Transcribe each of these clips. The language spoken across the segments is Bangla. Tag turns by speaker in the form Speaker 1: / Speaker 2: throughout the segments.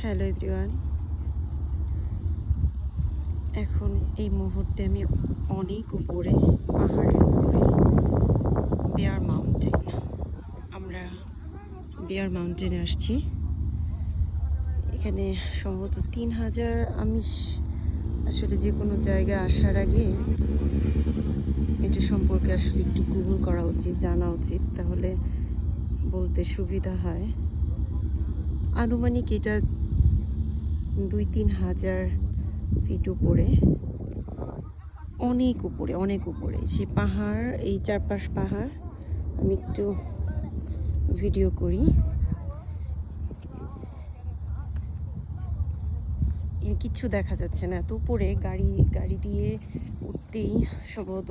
Speaker 1: হ্যালো এভরিওয়ান, এখন এই মুহূর্তে আমি অনেক উপরে পাহাড়ের উপরে বেয়ার মাউন্টেন। আমরা বেয়ার মাউন্টেনে আসছি। এখানে সম্ভবত 3000। আমি আসলে যে কোনো জায়গায় আসার আগে এটা সম্পর্কে আসলে একটু গুগল করা উচিত, জানা উচিত, তাহলে বলতে সুবিধা হয়। আনুমানিক এটা 2-3 হাজার ফিট উপরে, অনেক উপরে, অনেক উপরে। সে পাহাড়, এই চারপাশ পাহাড়। আমি একটু ভিডিও করি। কিচ্ছু দেখা যাচ্ছে না, এত উপরে। গাড়ি দিয়ে উঠতেই সম্ভবত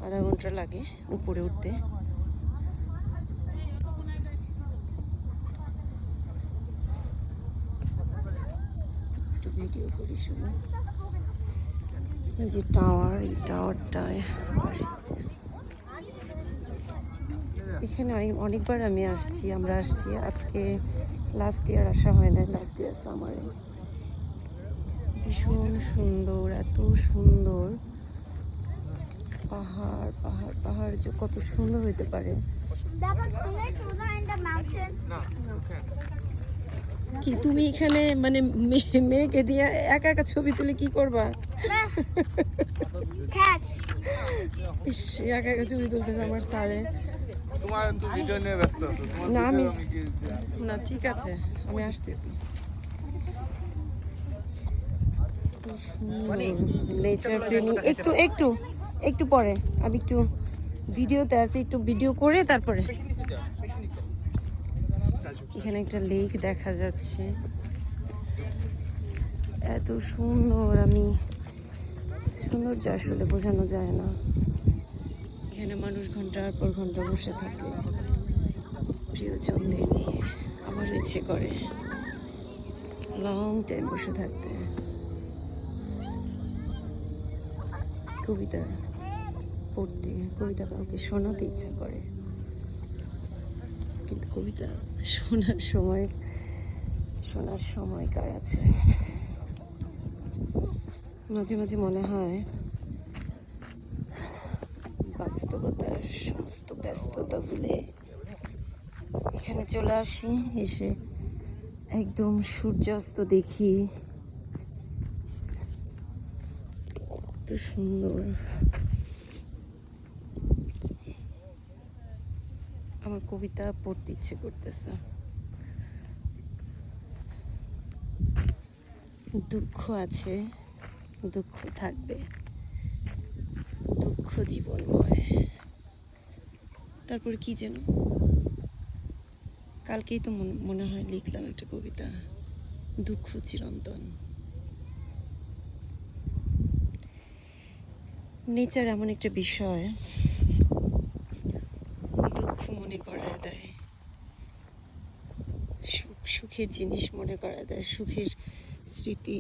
Speaker 1: আধা ঘন্টা লাগে উপরে উঠতে। একটু ভিডিও করি শুনে। এই যে টাওয়ার, এই টাওয়ারটায় এখানে অনেকবার আমরা আসছি। আজকে লাস্ট ইয়ার আসা হয় না, লাস্ট ইয়ার সামারে। ভীষণ সুন্দর, এত সুন্দর পাহাড় পাহাড় পাহাড় যে কত সুন্দর হইতে পারে। কি তুমি এখানে মানে মেয়েকে দিয়ে একা একা ছবি তুলে কি করবা? একা একা ছবি তুলতেছে আমার স্যারে। না আমি না, ঠিক আছে, আমি আসতেছি। নেচার প্রেমী। একটু একটু একটু পরে আমি একটু ভিডিওতে আছি, একটু ভিডিও করে তারপরে। এখানে একটা লেক দেখা যাচ্ছে, এত সুন্দর। সৌন্দর্য আসলে বোঝানো যায় না। এখানে মানুষ ঘন্টার পর ঘন্টা বসে থাকে প্রিয়জনদের নিয়ে। আমার ইচ্ছে করে লং টাইম বসে থাকতে। কবিতা পড়তে, কবিতা কাউকে শোনাতে ইচ্ছা করে, কিন্তু কবিতা শোনার সময় কার আছে? মাঝে মাঝে মনে হয় বাস্তবতার সমস্ত ব্যস্ততা ভুলে এখানে চলে আসি, এসে একদম সূর্যাস্ত দেখি। এত সুন্দর। আমার কবিতা পড়তে ইচ্ছে করতেছে। দুঃখ আছে, দুঃখ থাকবে, দুঃখ জীবনময়। তারপর কি যেন কালকেই তো মনে হয় লিখলাম একটা কবিতা, দুঃখ চিরন্তন। নেচার এমন একটা বিষয়, দুঃখ মনে করায় দেয়, সুখের জিনিস মনে করায় দেয়, সুখের স্মৃতি।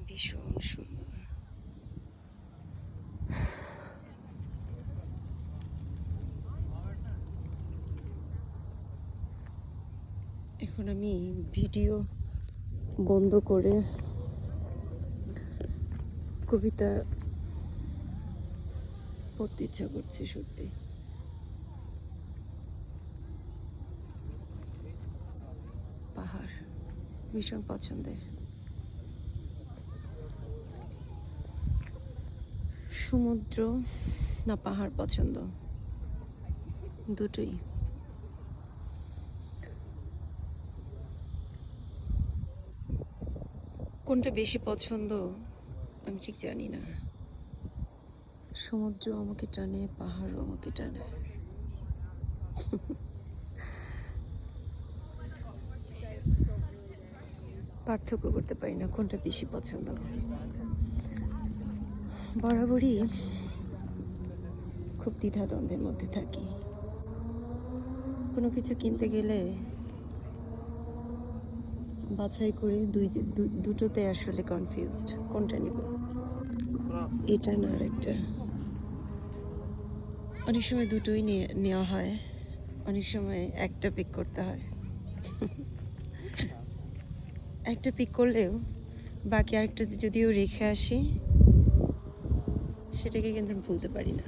Speaker 1: ভীষণ সুন্দর। এখন আমি ভিডিও বন্ধ করে কবিতা পড়তে ইচ্ছা করছে সত্যি। পাহাড় ভীষণ পছন্দের। সমুদ্র না পাহাড় পছন্দ? দুটোই। কোনটা বেশি পছন্দ আমি ঠিক জানি না। সমুদ্র আমাকে টানে, পাহাড়ও আমাকে টানে। পার্থক্য করতে পারি না কোনটা বেশি পছন্দ। বরাবরই খুব দ্বিধাদ্বন্দ্বের মধ্যে থাকি। কোনো কিছু কিনতে গেলে বাছাই করে দুটোতে আসলে কনফিউজড, কোনটা নিব, এটা না আরেকটা। অনেক সময় দুটোই নেওয়া হয়, অনেক সময় একটা পিক করতে হয়। একটা পিক করলেও বাকি আরেকটা যদিও রেখে আসি, সেটাকে কিন্তু ভুলতে পারি না,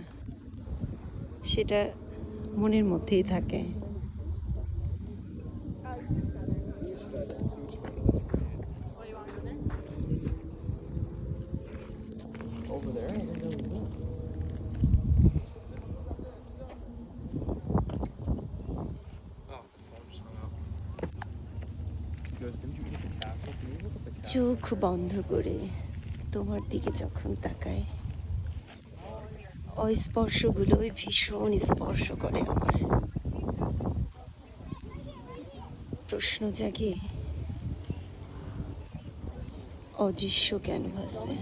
Speaker 1: সেটা মনের মধ্যেই থাকে।
Speaker 2: Over there? I didn't know you knew. Oh, the phone just hung up. She goes, didn't you get the castle? Can you look at the castle?
Speaker 1: চোখ বন্ধ করে তোমার দিকে যখন তাকায়, অস্পর্শগুলোই ভীষণ স্পর্শ করে আমার। প্রশ্ন জাগে অদৃশ্য ক্যানভাসে,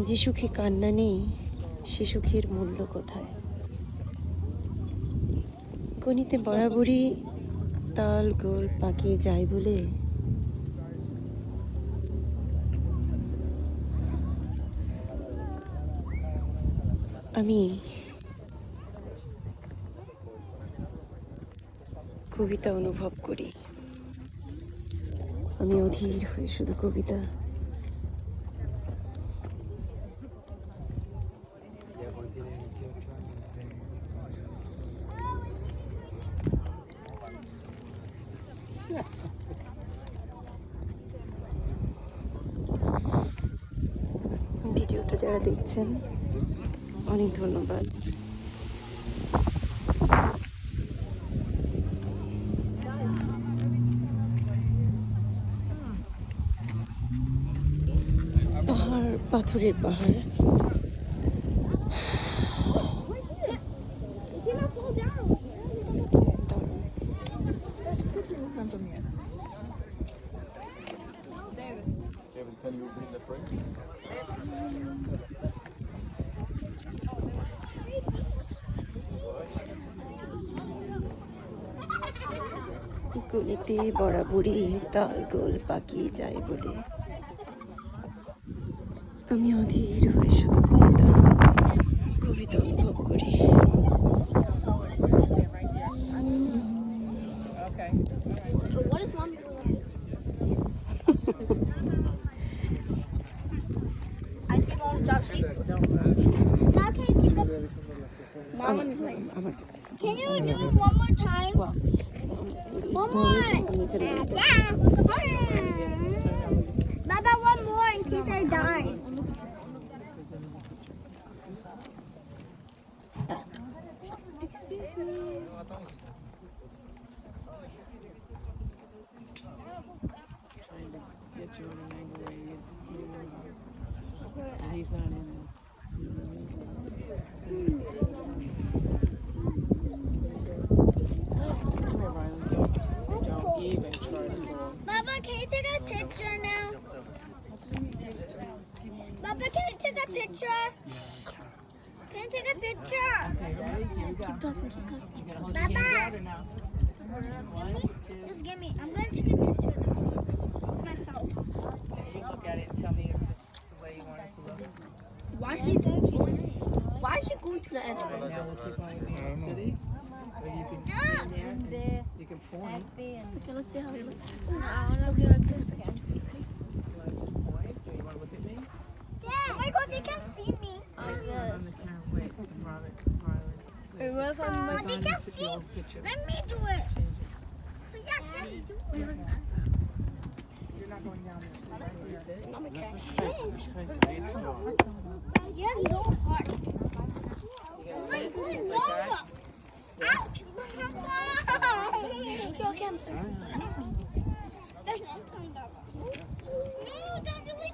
Speaker 1: যে সুখে কান্না নেই সে সুখের মূল্য কোথায়? গণিতে বরাবরই তাল গোল পাকিয়ে যায় বলে আমি কবিতা অনুভব করি। আমি অধীর হয়ে শুধু কবিতা। ভিডিওটা যারা দেখছেন অনেক ধন্যবাদ। পাহাড়, পাথরের পাহাড়।
Speaker 2: David, can you open the fridge?
Speaker 1: গলিতে বরাবরই তাল গোল পাকিয়ে যায় বলে আমি অধীর হয়ে শুধু কবিতা কবিতা অনুভব করি।
Speaker 3: Okay. What is mom doing? I think I'll drop sheep. Now can you keep up? Mom is like,
Speaker 1: আমার
Speaker 3: can you do it one more time? One more. Baba, one more in case I die. Excuse me.
Speaker 4: Get you in an angle where and he's not in it. Come here, Riley. Don't even try to go.
Speaker 3: Baba, can you take a picture now? Baba, can you take a picture? Can you take a picture?
Speaker 4: Okay, ready? Here we go.
Speaker 3: Keep talking, keep talking.
Speaker 4: You gotta hold
Speaker 3: Baba.
Speaker 4: your hands out or now? One, two.
Speaker 3: Just give me. I'm gonna take a picture of myself.
Speaker 4: You look at it and tell me if it's the way you want it to look.
Speaker 3: Why is she going to the edge?
Speaker 4: Right now, we'll take one in New York City. Or you can stand there. You can point.
Speaker 3: Okay, let's see how it looks. No, I wanna be like this again.
Speaker 4: You want to just point? Or you want to look at me?
Speaker 3: Yeah, my God, they can see me.
Speaker 4: On the camera. Wait, Riley.
Speaker 3: Wait, what if I'm they can see.
Speaker 4: Picture.
Speaker 3: Let me do it. So yeah, can you do it?
Speaker 4: You're not going down there. Right here.
Speaker 3: I'm a cat.
Speaker 4: Yeah.
Speaker 3: Yeah, no heart.
Speaker 4: You gotta
Speaker 3: My
Speaker 4: sit
Speaker 3: good
Speaker 4: like that.
Speaker 3: no. Ouch. Okay, I'm sorry. That's not tongue, Baba. No, don't do it.